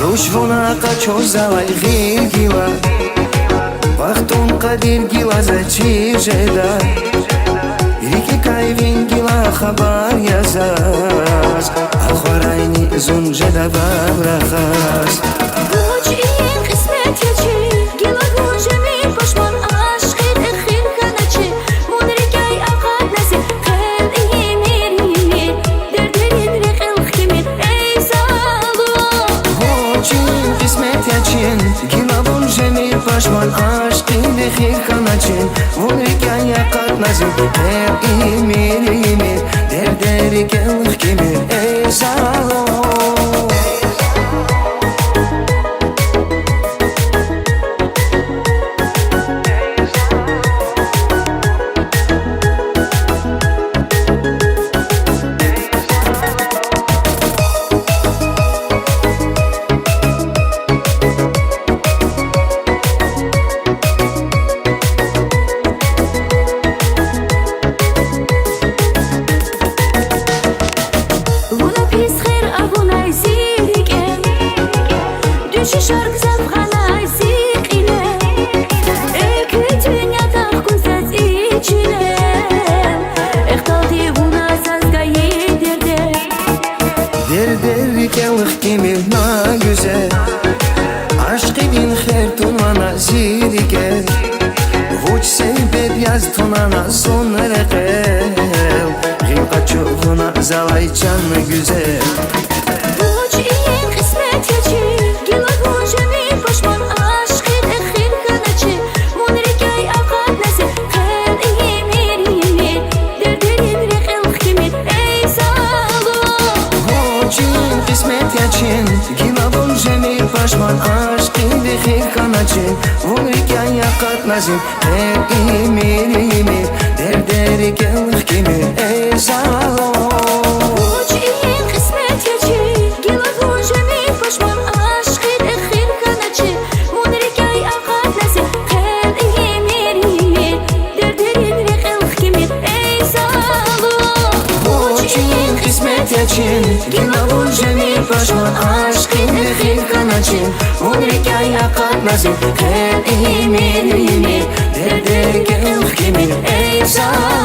Рушвуна качозала гила Вахтун кадир гила зачижеда Ирики кайвин гила хабар язас Ахварайни зунжеда бабрахас Буч ин кисмет ячи Гила гунжеми пашман ашқид эхир каначи Мунрикай ақад наси Хел имир имир Дердерин реқил химир Эй залу Буч ин кисмет ячин Гила гунжеми пашман ашқид эхир каначи Мунрикай ақад наси Хел имир имир Дердерин реқил химир Эй залу Şarkı zavğanay siqile Eki dünyada kuzet içile Ehtadi buna sazgayı derde Derder kellik kimir na güzel Aşkı bin her tunana zirike Vuç sebep yaz tunana sonlara qel Gimqa çuğuna zalay canlı güzel Vuç iyi kısmet yaçı Gila gunjemi paşman aşkı ekhir kanaçı Munrikay akad nasi Hel imir imir Derderin reqil kimir Ey salu Vuç iyi kısmet yaçın Gila gunjemi paşman aşkı ekhir kanaçı Munrikay akad nasi Hel imir imir Derderin reqil kimir Ey salu Vuç iyi kısmet yaçı Gila gunjemi paşman aşkı ekhir kanaçı Munrikay akad nasi Hel imir imir Derderin reqil kimir Ey salu Vuç iyi kısmet yaçın Gila gunjemi paşman aşkı ekhir kanaçı Munrikay akad nasi Hel imir imir Derderin reqil kimir Ey salu